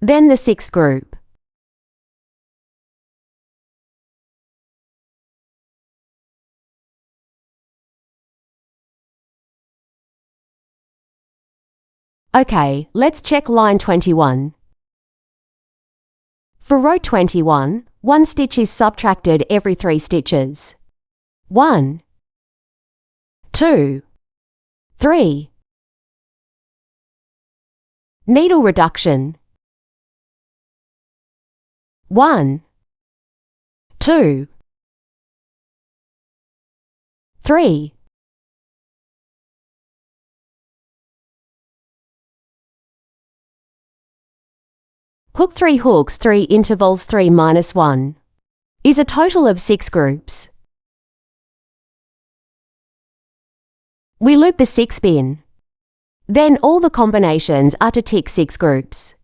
Then the sixth group. Okay, let's check line 21. For row 21, 1 stitch is subtracted every 3 stitches. 1, 2, 3. Needle reduction. 1, 2, 3. Hook 3 hooks 3 intervals 3 minus 1 is a total of 6 groups. We loop the 6 bin. Then all the combinations are to tick 6 groups.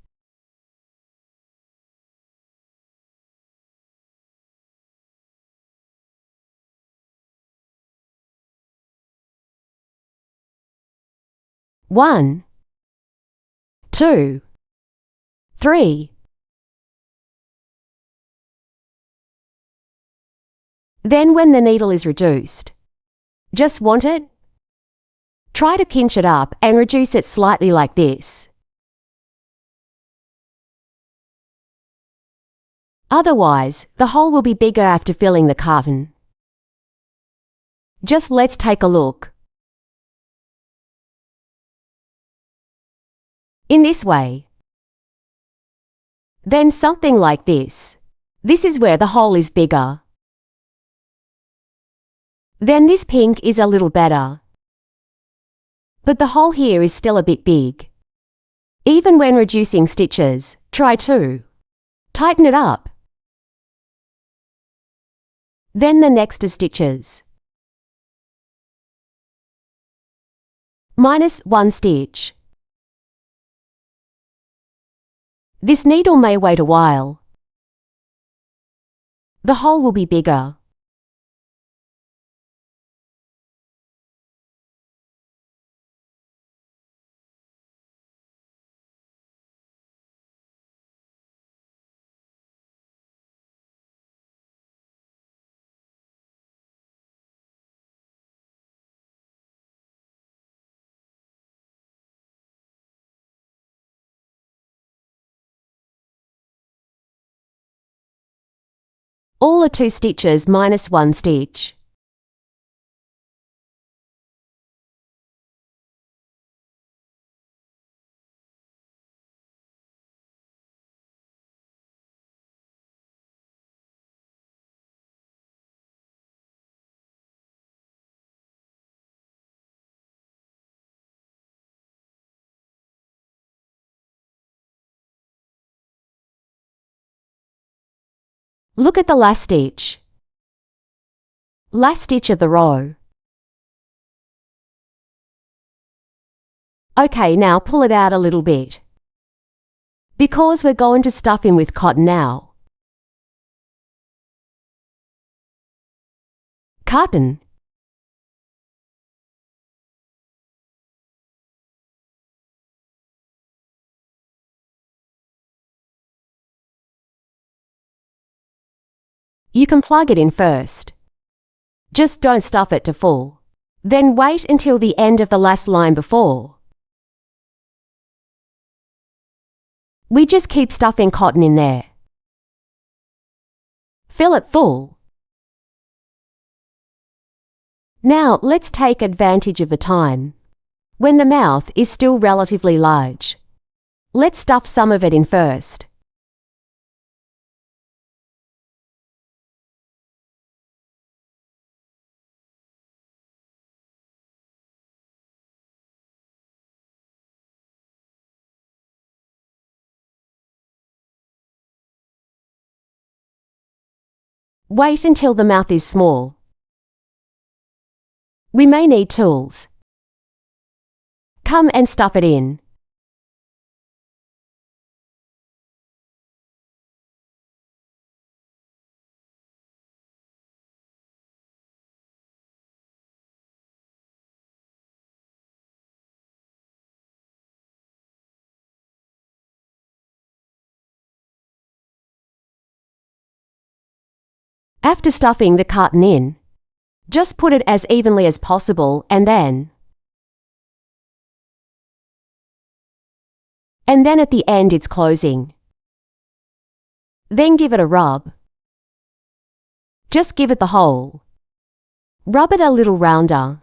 One, 2, 3. Then when the needle is reduced, just want it? Try to pinch it up and reduce it slightly like this. Otherwise, the hole will be bigger after filling the carton. Just let's take a look. In this way. Then something like this. This is where the hole is bigger. Then this pink is a little better. But the hole here is still a bit big. Even when reducing stitches, try to tighten it up. Then the next are stitches. Minus 1 stitch. This needle may wait a while. The hole will be bigger. All are 2 stitches minus 1 stitch. Look at the last stitch. Last stitch of the row. Okay, now pull it out a little bit. Because we're going to stuff in with cotton now. Cotton. You can plug it in first. Just don't stuff it to full. Then wait until the end of the last line before. We just keep stuffing cotton in there. Fill it full. Now let's take advantage of the time, when the mouth is still relatively large. Let's stuff some of it in first. Wait until the mouth is small. We may need tools. Come and stuff it in. After stuffing the carton in, just put it as evenly as possible and then at the end it's closing. Then give it a rub. Just give it the hole. Rub it a little rounder.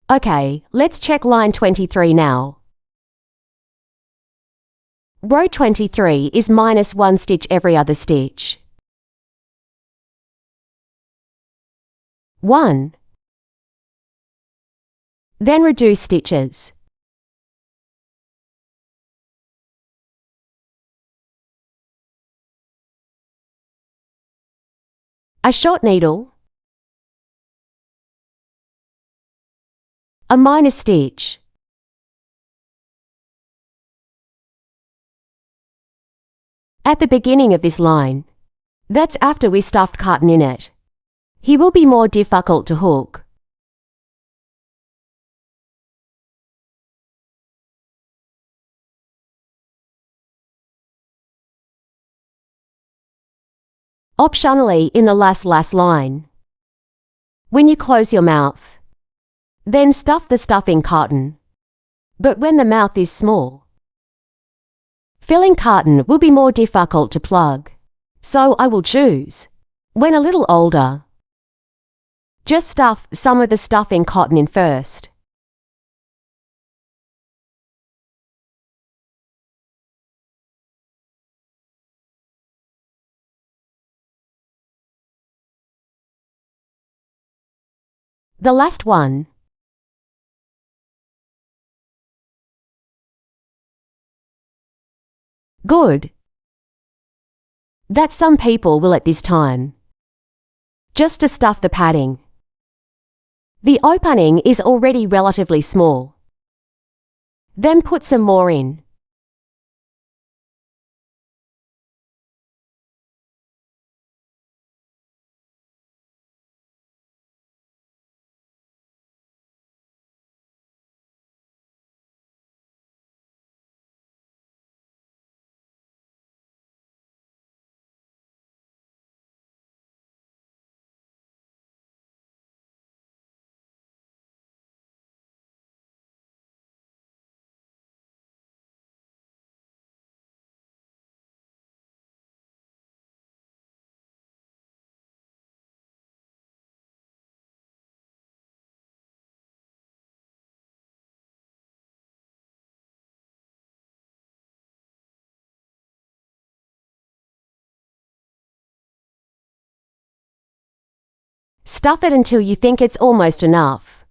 Okay, let's check line 23 now. Row 23 is minus 1 stitch every other stitch. 1. Then reduce stitches. A short needle. A minor stitch. At the beginning of this line. That's after we stuffed carton in it. He will be more difficult to hook. Optionally in the last line. When you close your mouth, then stuff the stuffing carton. But when the mouth is small, filling carton will be more difficult to plug. So I will choose when a little older. Just stuff some of the stuffing cotton in first. The last one. Good. That some people will at this time. Just to stuff the padding. The opening is already relatively small. Then put some more in. Stuff it until you think it's almost enough.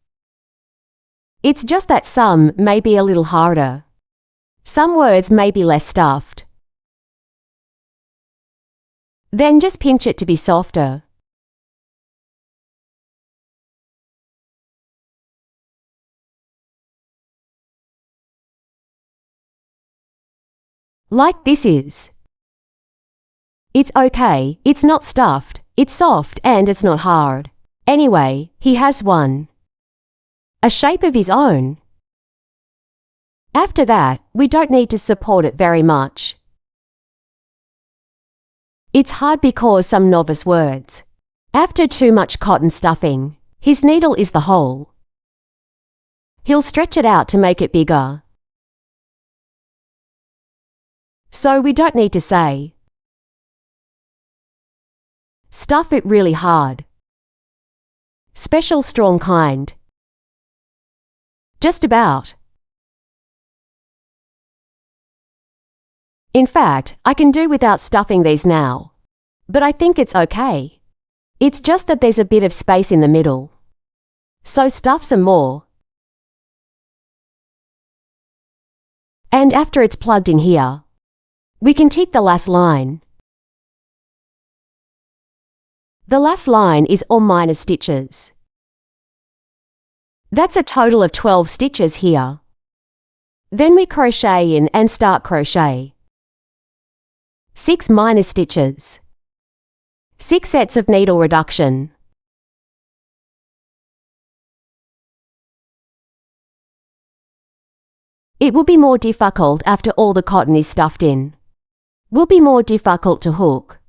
It's just that some may be a little harder. Some words may be less stuffed. Then just pinch it to be softer. Like this is. It's okay, it's not stuffed, it's soft and it's not hard. Anyway, he has one. A shape of his own. After that, we don't need to support it very much. It's hard because some novice words. After too much cotton stuffing, his needle is the hole. He'll stretch it out to make it bigger. So we don't need to say, stuff it really hard. Special strong kind. Just about. In fact, I can do without stuffing these now. But I think it's okay. It's just that there's a bit of space in the middle. So stuff some more. And after it's plugged in here, we can tick the last line. The last line is all minor stitches. That's a total of 12 stitches here. Then we crochet in and start crochet. 6 minor stitches. 6 sets of needle reduction. It will be more difficult after all the cotton is stuffed in. Will be more difficult to hook.